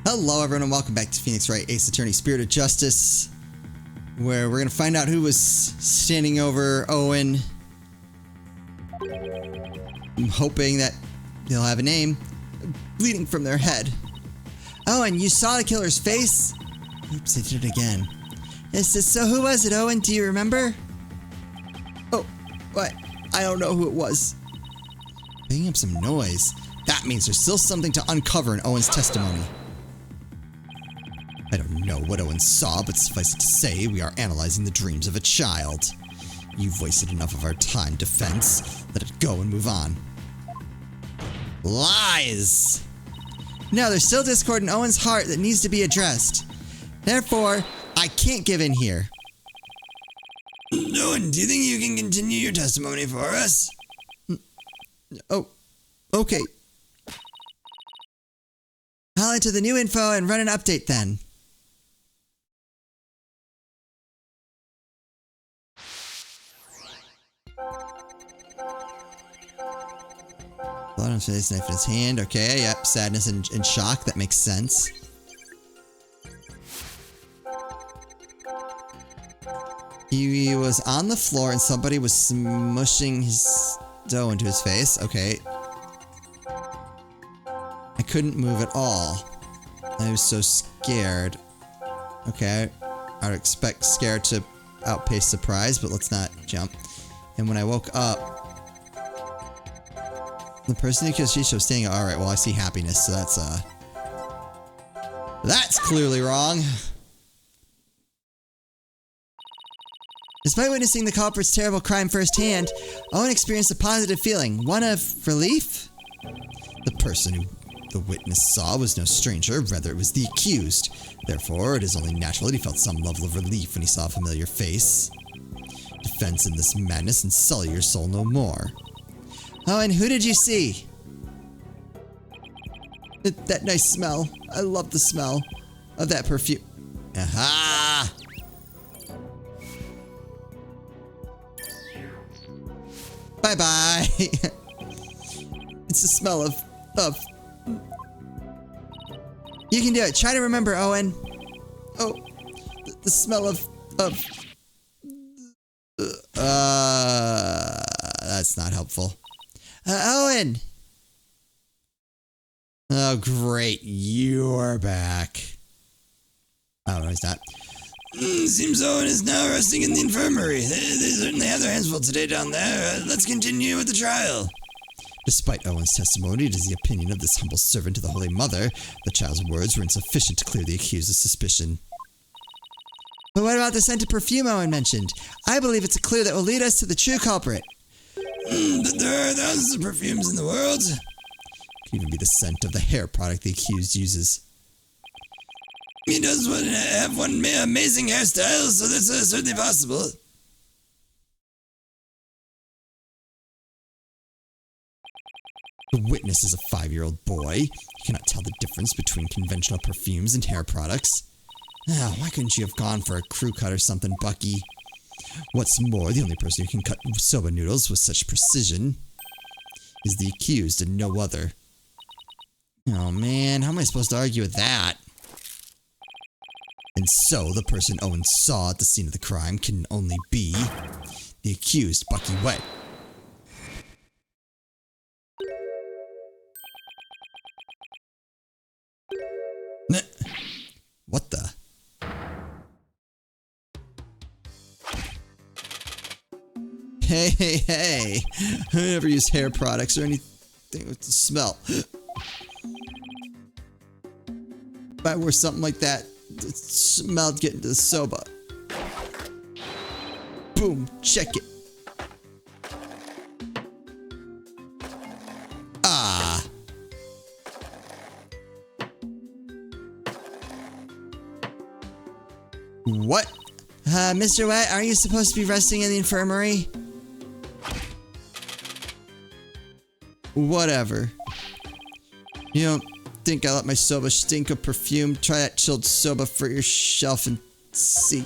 Hello everyone and welcome back to Phoenix Wright Ace Attorney Spirit of Justice, where we're going to find out who was standing over Owen. I'm hoping that they'll have a name. Bleeding from their head. Owen, you saw the killer's face? Oops, I did it again. So who was it, Owen? Do you remember? Oh, what? I don't know who it was. Picking up some noise. That means there's still something to uncover in Owen's testimony. I don't know what Owen saw, but suffice it to say, we are analyzing the dreams of a child. You've wasted enough of our time, defense. Let it go and move on. Lies! No, there's still discord in Owen's heart that needs to be addressed. Therefore, I can't give in here. Owen, do you think you can continue your testimony for us? Oh, okay. I'll enter the new info and run an update then. Blood on his knife in his hand. Okay, yep. Sadness and shock. That makes sense. He was on the floor and somebody was smushing his dough into his face. Okay. I couldn't move at all. I was so scared. Okay. I would expect scared to outpace surprise, but let's not jump. And when I woke up, the person who killed Shisha was saying, alright, well I see happiness, so that's clearly wrong. Despite witnessing the culprit's terrible crime firsthand, Owen experienced a positive feeling, one of relief. The person who the witness saw was no stranger, rather it was the accused. Therefore, it is only natural that he felt some level of relief when he saw a familiar face. Defense in this madness and sully your soul no more. Oh, and who did you see? That nice smell. I love the smell of that perfume. Aha! Bye-bye. It's the smell of... You can do it. Try to remember, Owen. Oh, the smell of... That's not helpful. Owen! Oh, great. You're back. Oh, no, he's not. Seems Owen is now resting in the infirmary. They certainly have their hands full today down there. Let's continue with the trial. Despite Owen's testimony, it is the opinion of this humble servant to the Holy Mother. The child's words were insufficient to clear the accused of suspicion. But what about the scented perfume Owen mentioned? I believe it's a clue that will lead us to the true culprit. But there are thousands of perfumes in the world. It could even be the scent of the hair product the accused uses. He does have one amazing hairstyle, so that's certainly possible. The witness is a 5-year-old boy. He cannot tell the difference between conventional perfumes and hair products. Oh, why couldn't you have gone for a crew cut or something, Bucky? What's more, the only person who can cut soba noodles with such precision is the accused and no other. Oh man, how am I supposed to argue with that? And so, the person Owen saw at the scene of the crime can only be the accused, Bucky White. What the? Hey. I never use hair products or anything with the smell. If I wore something like that, it smelled getting to the soba. Boom, check it. Ah. What? Mr. White, aren't you supposed to be resting in the infirmary? Whatever. You don't think I let my soba stink of perfume? Try that chilled soba for your shelf and see.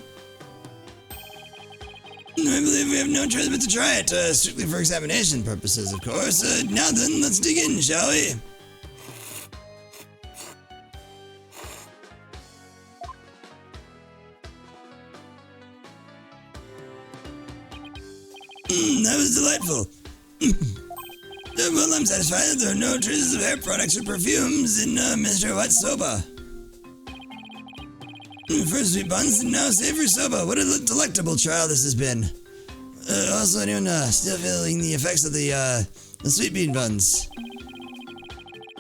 I believe we have no choice but to try it, strictly for examination purposes, of course. Now then, let's dig in, shall we? That was delightful. Well, I'm satisfied that there are no traces of hair products or perfumes in Mr. White's soba. First sweet buns, and now savory soba. What a delectable trial this has been. Also, anyone still feeling the effects of the sweet bean buns?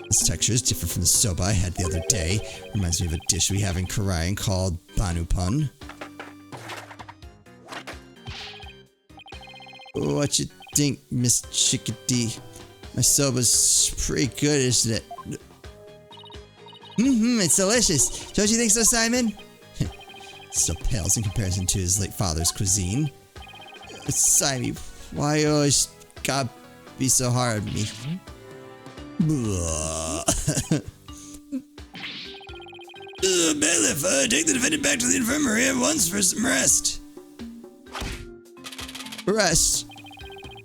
This texture is different from the soba I had the other day. Reminds me of a dish we have in Korean called banupun. What you think, Miss Chickadee? My soba's pretty good, isn't it? It's delicious. Don't you think so, Simon? Still pales in comparison to his late father's cuisine. Simon, why you always gotta be so hard on me? Bailiff, take the defendant back to the infirmary at once for some rest. Rest?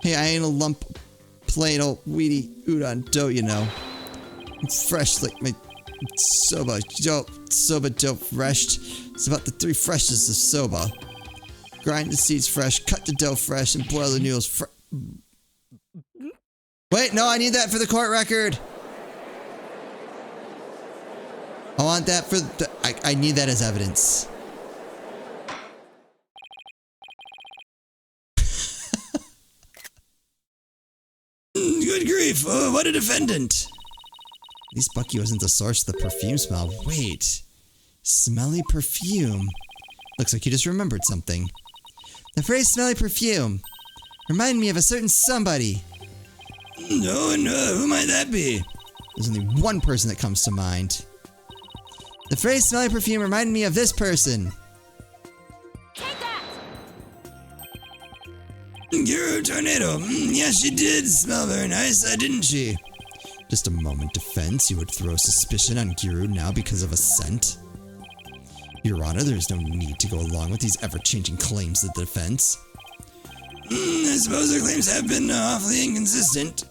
Hey, I ain't a lump of plain old weedy udon dough, you know. I'm fresh like my soba dough fresh. It's about the 3 freshness of soba. Grind the seeds fresh, cut the dough fresh, and boil the noodles Wait, no, I need that for the court record. I want that for the... I need that as evidence. Good grief, what a defendant. At least Bucky wasn't the source of the perfume smell. Wait. Smelly perfume. Looks like you just remembered something. The phrase smelly perfume reminded me of a certain somebody. No, and who might that be? There's only one person that comes to mind. The phrase smelly perfume reminded me of this person. Take that! Guru Tornado. Yeah, she did smell very nice, didn't she? Just a moment, defense. You would throw suspicion on Giru now because of a scent? Your Honor, there is no need to go along with these ever-changing claims of the defense. I suppose their claims have been awfully inconsistent.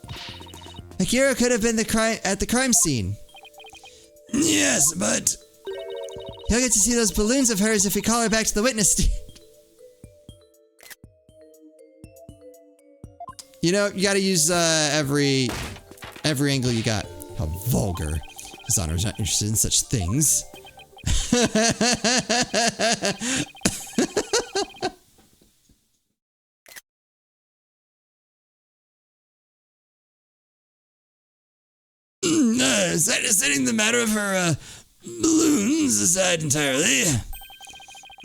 Akira could have been at the crime scene. Yes, but... He'll get to see those balloons of hers if we call her back to the witness stand. You know, you gotta use every angle you got. How vulgar. His Honor is not interested in such things. Setting the matter of her balloons aside entirely,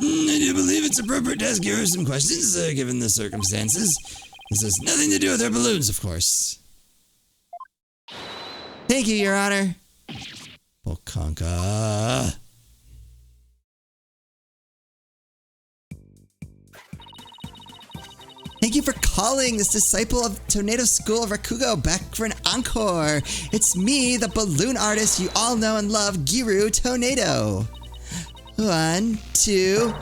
I do believe it's appropriate to ask Guru some questions, given the circumstances. This has nothing to do with her balloons, of course. Thank you, Your Honor. Bokanka. Thank you for calling this disciple of Tornado School of Rakugo back for an encore. It's me, the balloon artist you all know and love, Giru Tornado. 1, 2,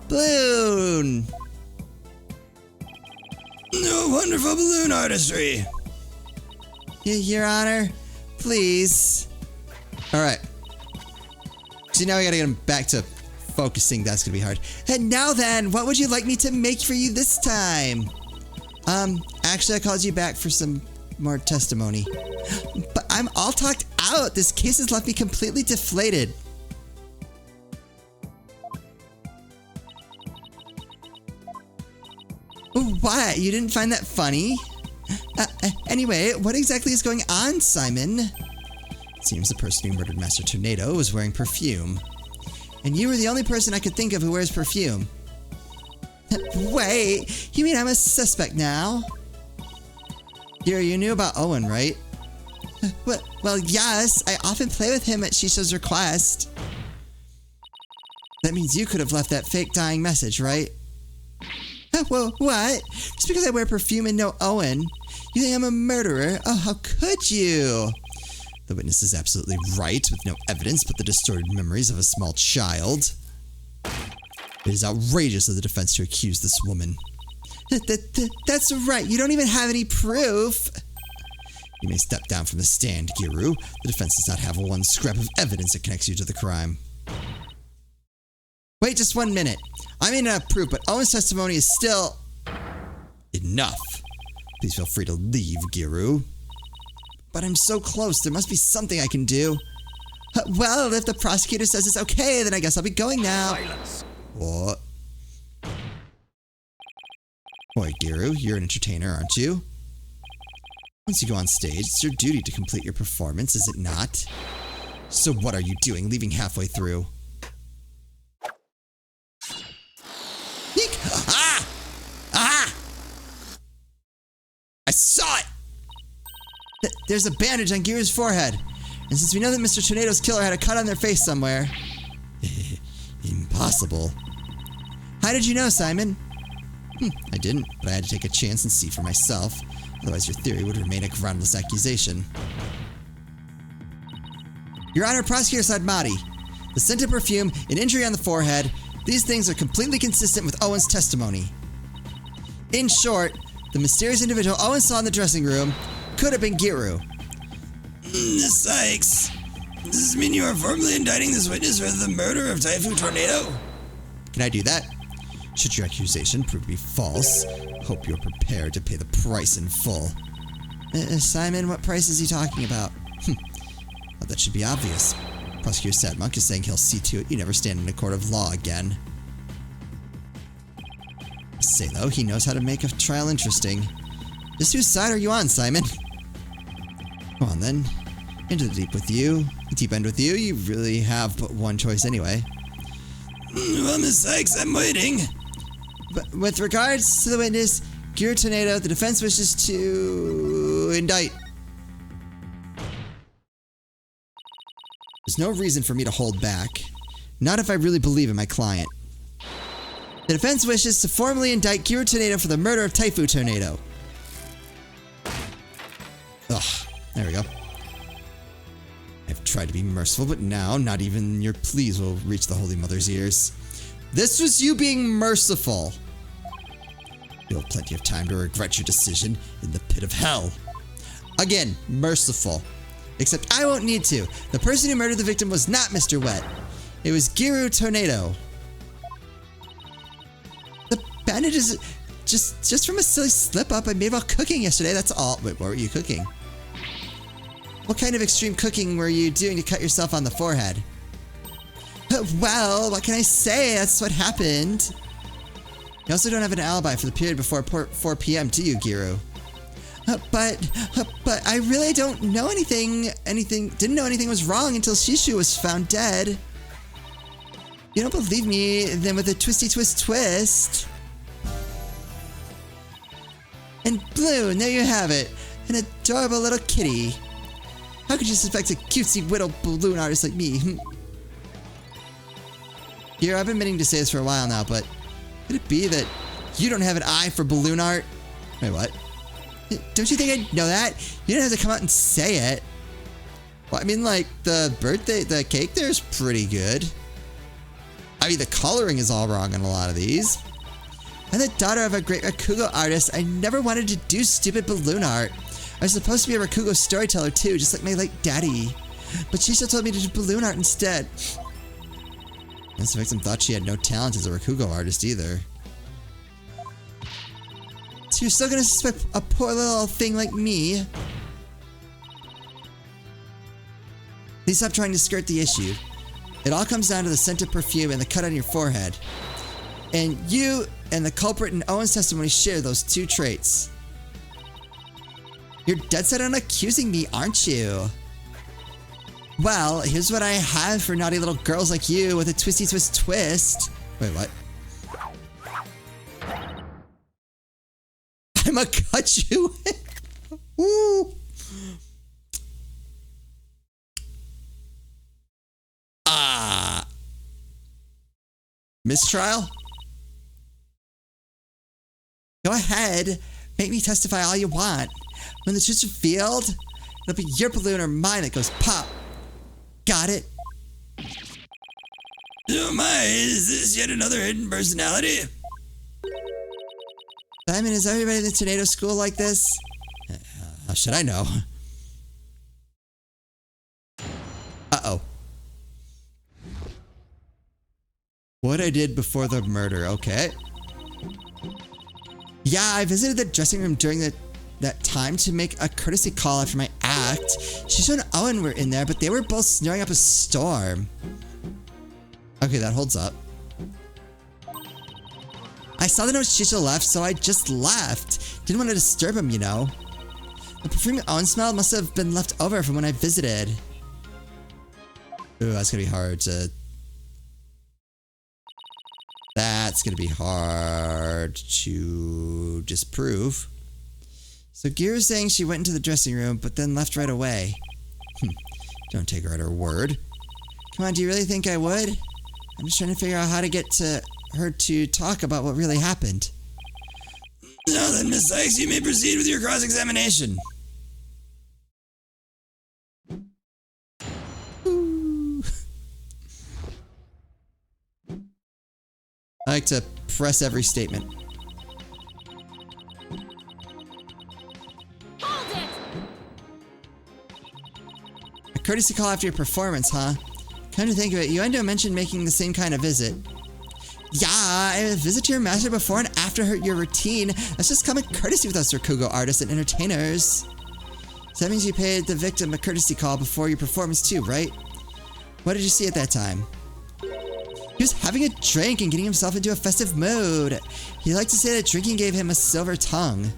balloon. Oh, wonderful balloon artistry. Your Honor, please. Alright. So now we gotta get him back to focusing. That's gonna be hard. And now then, what would you like me to make for you this time? Actually I called you back for some more testimony. But I'm all talked out. This case has left me completely deflated. What? You didn't find that funny? Anyway, what exactly is going on, Simon? It seems the person who murdered Master Tornado was wearing perfume. And you were the only person I could think of who wears perfume. Wait, you mean I'm a suspect now? You knew about Owen, right? Well, yes, I often play with him at Shisho's request. That means you could have left that fake dying message, right? Well, what? Just because I wear perfume and know Owen, you think I'm a murderer? Oh, how could you? The witness is absolutely right, with no evidence but the distorted memories of a small child. It is outrageous of the defense to accuse this woman. That's right, you don't even have any proof. You may step down from the stand, Giru. The defense does not have one scrap of evidence that connects you to the crime. Wait just 1 minute. I may not have proof, but Owen's testimony is still Enough. Please feel free to leave, Giru. But I'm so close. There must be something I can do. Well, if the prosecutor says it's okay, then I guess I'll be going now. Silence. What? Boy, Giru, you're an entertainer, aren't you? Once you go on stage, it's your duty to complete your performance, is it not? So what are you doing, leaving halfway through? Eek! Ah! Ah! I saw it! There's a bandage on Giru's forehead. And since we know that Mr. Tornado's killer had a cut on their face somewhere... Impossible. How did you know, Simon? I didn't, but I had to take a chance and see for myself. Otherwise, your theory would remain a groundless accusation. Your Honor, Prosecutor Sadmati. The scent of perfume, an injury on the forehead, these things are completely consistent with Owen's testimony. In short, the mysterious individual Owen saw in the dressing room could have been Giru. Sykes, does this mean you are formally indicting this witness for the murder of Typhoon Tornado? Can I do that? Should your accusation prove to be false, hope you're prepared to pay the price in full. Simon, what price is he talking about? Well, that should be obvious. Prosecutor Sadmonk is saying he'll see to it you never stand in a court of law again. Say, though, he knows how to make a trial interesting. Just whose side are you on, Simon? Come on, then. Into the deep end with you. You really have but one choice anyway. Well, Miss Sykes, I'm waiting. But with regards to the witness, Giru Tornado, the defense wishes to indict. There's no reason for me to hold back. Not if I really believe in my client. The defense wishes to formally indict Giru Tornado for the murder of Typhoon Tornado. Ugh, there we go. I've tried to be merciful, but now not even your pleas will reach the Holy Mother's ears. This was you being merciful. You'll have plenty of time to regret your decision in the pit of hell. Again, merciful. Except I won't need to. The person who murdered the victim was not Mr. Wet. It was Giru Tornado. The bandage is just from a silly slip-up I made while cooking yesterday, that's all. Wait, what were you cooking? What kind of extreme cooking were you doing to cut yourself on the forehead? Well, what can I say? That's what happened. You also don't have an alibi for the period before 4 p.m., do you, Giru? But I really don't know anything, didn't know anything was wrong until Shishu was found dead. You don't believe me, then with a twisty twist. And Bloon, there you have it. An adorable little kitty. How could you suspect a cutesy widow balloon artist like me? Here, I've been meaning to say this for a while now, but could it be that you don't have an eye for balloon art? Wait, what? Don't you think I'd know that? You don't have to come out and say it. Well, I mean, like, the cake there's pretty good. I mean, the coloring is all wrong on a lot of these. I'm the daughter of a great Rakugo artist. I never wanted to do stupid balloon art. I was supposed to be a Rakugo storyteller too, just like my late daddy. But she still told me to do balloon art instead. This victim thought she had no talent as a Rakugo artist either. So you're still gonna suspect a poor little thing like me? Please stop trying to skirt the issue. It all comes down to the scent of perfume and the cut on your forehead. And you and the culprit in Owen's testimony share those two traits. You're dead set on accusing me, aren't you? Well, here's what I have for naughty little girls like you with a twisty twist. Wait, what? I'ma cut you. Woo. Mistrial? Go ahead. Make me testify all you want. When the truth's revealed, it'll be your balloon or mine that goes pop. Got it? Oh my, is this yet another hidden personality? Simon, is everybody in the tornado school like this? How should I know? Uh-oh. What I did before the murder, okay. Yeah, I visited the dressing room during that time to make a courtesy call after my act. Shisha and Owen were in there, but they were both snoring up a storm. Okay, that holds up. I saw the note Shisha left, so I just left. Didn't want to disturb him, you know. The perfume Owen smelled must have been left over from when I visited. Ooh, that's gonna be hard to... That's gonna be hard to disprove. So Giru's saying she went into the dressing room, but then left right away. Don't take her at her word. Come on, do you really think I would? I'm just trying to figure out how to get to her to talk about what really happened. Now then, Miss Sykes, you may proceed with your cross-examination. I like to press every statement. Hold it! A courtesy call after your performance, huh? Come to think of it, Yuendo mentioned making the same kind of visit. Yeah, I visit your master before and after your routine. That's just common courtesy with us Rakugo artists and entertainers. So that means you paid the victim a courtesy call before your performance too, right? What did you see at that time? He was having a drink and getting himself into a festive mood. He liked to say that drinking gave him a silver tongue.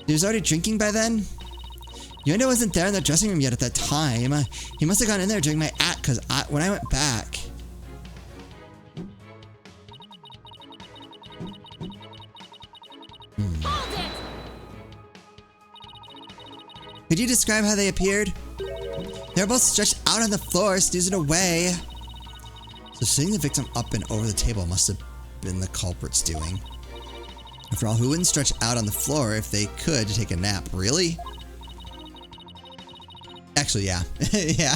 He was already drinking by then? Yuendo wasn't there in the dressing room yet at that time. He must have gone in there during my act because when I went back... Hold it! Could you describe how they appeared? They were both stretched out on the floor, snoozing away. So sitting the victim up and over the table must have been the culprit's doing. After all, who wouldn't stretch out on the floor if they could to take a nap, really? Actually, yeah. Yeah.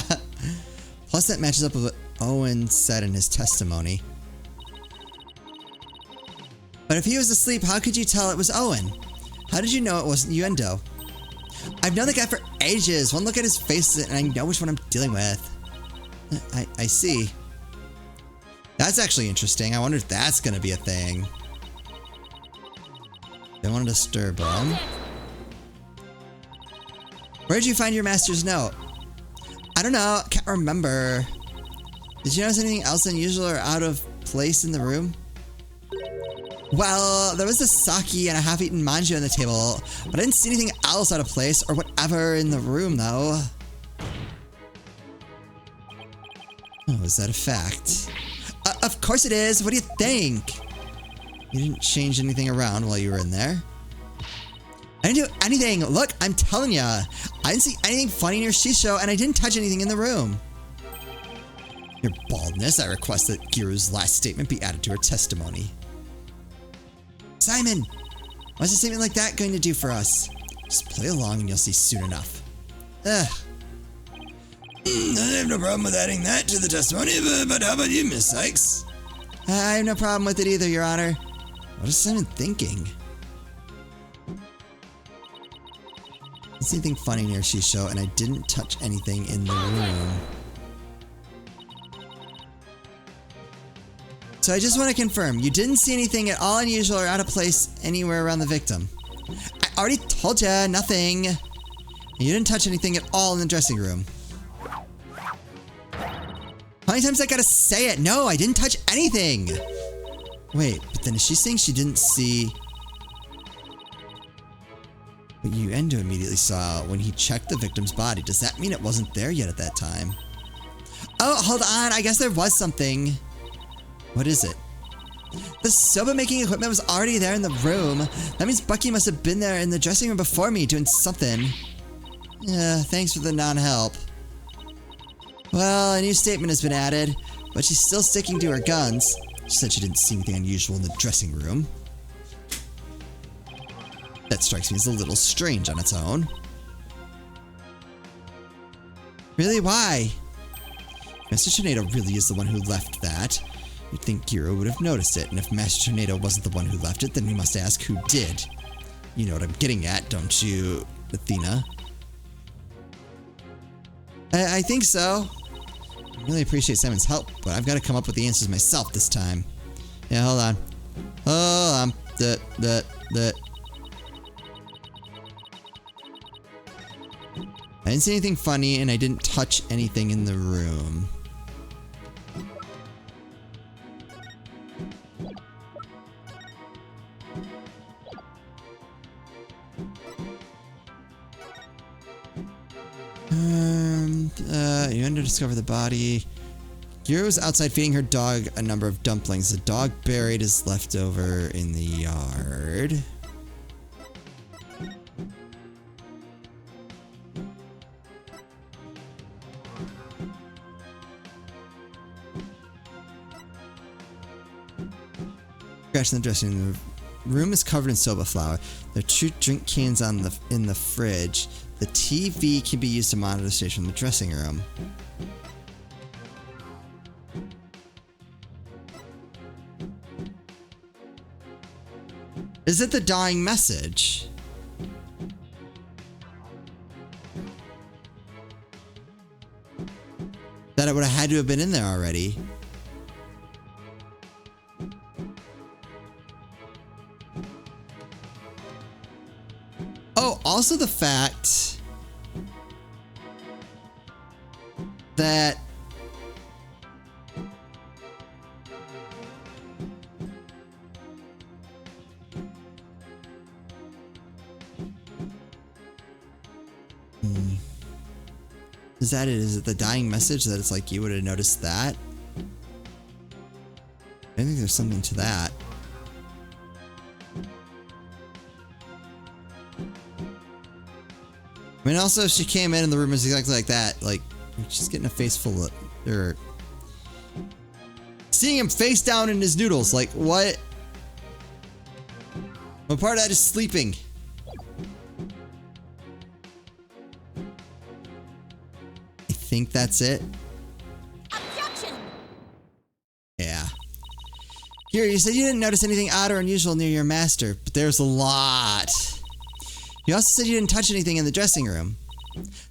Plus that matches up with what Owen said in his testimony. But if he was asleep, how could you tell it was Owen? How did you know it wasn't Yuendo? I've known the guy for ages. One look at his face and I know which one I'm dealing with. I see. That's actually interesting. I wonder if that's going to be a thing. Don't want to disturb him. Where did you find your master's note? I don't know. Can't remember. Did you notice anything else unusual or out of place in the room? Well, there was a sake and a half-eaten manju on the table, but I didn't see anything else out of place or whatever in the room, though. Oh, is that a fact? Of course it is. What do you think? You didn't change anything around while you were in there. I didn't do anything. Look, I'm telling ya. I didn't see anything funny in your shisho, and I didn't touch anything in the room. Your baldness, I request that Giru's last statement be added to her testimony. Simon, what's a statement like that going to do for us? Just play along and you'll see soon enough. Ugh. I have no problem with adding that to the testimony, but how about you, Miss Sykes? I have no problem with it either, Your Honor. What is Simon thinking? I didn't see anything funny near Shisho, and I didn't touch anything in the room. So I just want to confirm, you didn't see anything at all unusual or out of place anywhere around the victim. I already told ya, nothing. And you didn't touch anything at all in the dressing room. How many times I gotta say it? No, I didn't touch anything. Wait, but then is she saying she didn't see what Yuendo immediately saw when he checked the victim's body? Does that mean it wasn't there yet at that time? Oh, hold on. I guess there was something. What is it? The soba making equipment was already there in the room. That means Bucky must have been there in the dressing room before me doing something. Yeah, thanks for the non-help. Well, a new statement has been added, but she's still sticking to her guns. She said she didn't see anything unusual in the dressing room. That strikes me as a little strange on its own. Really, why? If Master Tornado really is the one who left that, you'd think Giro would have noticed it, and if Master Tornado wasn't the one who left it, then we must ask who did. You know what I'm getting at, don't you, Athena? I think so. I really appreciate Simon's help, but I've got to come up with the answers myself this time. Yeah, hold on. Hold on. I didn't see anything funny, and I didn't touch anything in the room. You end to discover the body. Giro was outside feeding her dog a number of dumplings. The dog buried his leftover in the yard. Crash in the dressing room. The room is covered in soba flour. There are 2 drink cans in the fridge. The TV can be used to monitor the station in the dressing room. Is it the dying message? That it would have had to have been in there already. Oh, also the fact that is that it? Is it the dying message that it's like you would have noticed that? I think there's something to that. I mean, also, if she came in and the room was exactly like that, like, she's getting a face full of, or seeing him face down in his noodles, like, what? What part of that is sleeping? I think that's it. Objection! Yeah. Here, you said you didn't notice anything odd or unusual near your master, but there's a lot. You also said you didn't touch anything in the dressing room.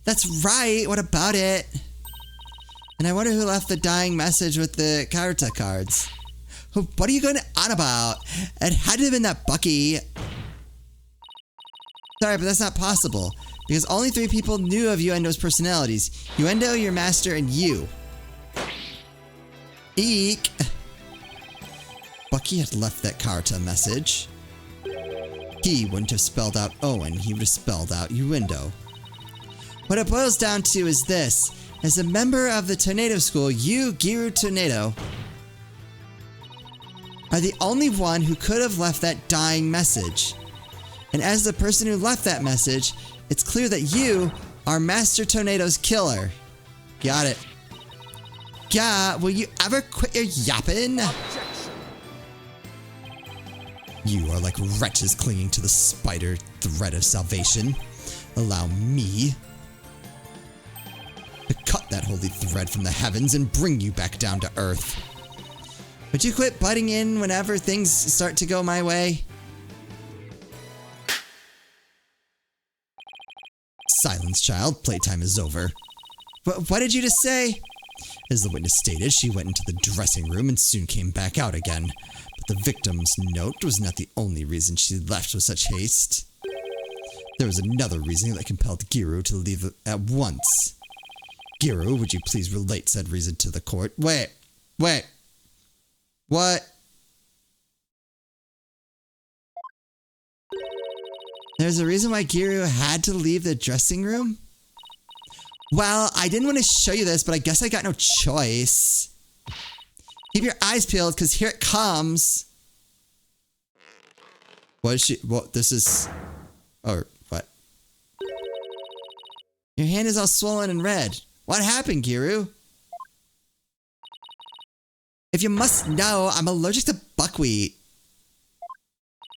That's right. What about it? And I wonder who left the dying message with the Karta cards. What are you going on about? It had to have been that Bucky. Sorry, but that's not possible. Because only 3 people knew of Uendo's personalities. Uendo, your master, and you. Eek. Bucky had left that Karta message. He wouldn't have spelled out Owen, he would have spelled out Uendo. What it boils down to is this. As a member of the Tornado School, you, Giru Tornado, are the only one who could have left that dying message. And as the person who left that message, it's clear that you are Master Tornado's killer. Got it. Yeah, will you ever quit your yapping? You are like wretches clinging to the spider thread of salvation. Allow me to cut that holy thread from the heavens and bring you back down to earth. Would you quit butting in whenever things start to go my way? Silence, child. Playtime is over. What did you just say? As the witness stated, she went into the dressing room and soon came back out again. But the victim's note was not the only reason she left with such haste. There was another reason that compelled Giru to leave at once. Giru, would you please relate said reason to the court? Wait. What? There's a reason why Giru had to leave the dressing room? Well, I didn't want to show you this, but I guess I got no choice. Keep your eyes peeled, because here it comes. What is she? Well, this is... Or what? Your hand is all swollen and red. What happened, Giru? If you must know, I'm allergic to buckwheat.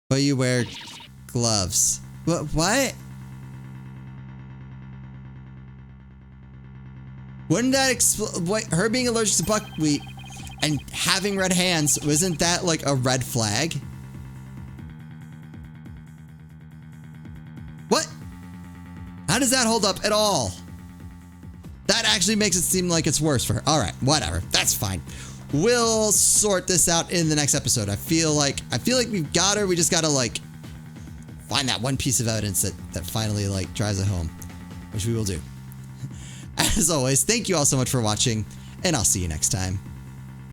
But you wear gloves. What? Wouldn't that explain her being allergic to buckwheat and having red hands? Wasn't that like a red flag? What? How does that hold up at all? That actually makes it seem like it's worse for her. Alright, whatever. That's fine. we'll sort this out in the next episode. I feel like we've got her. We just gotta like find that one piece of evidence that finally like drives it home, which we will do. As always, thank you all so much for watching, and I'll see you next time.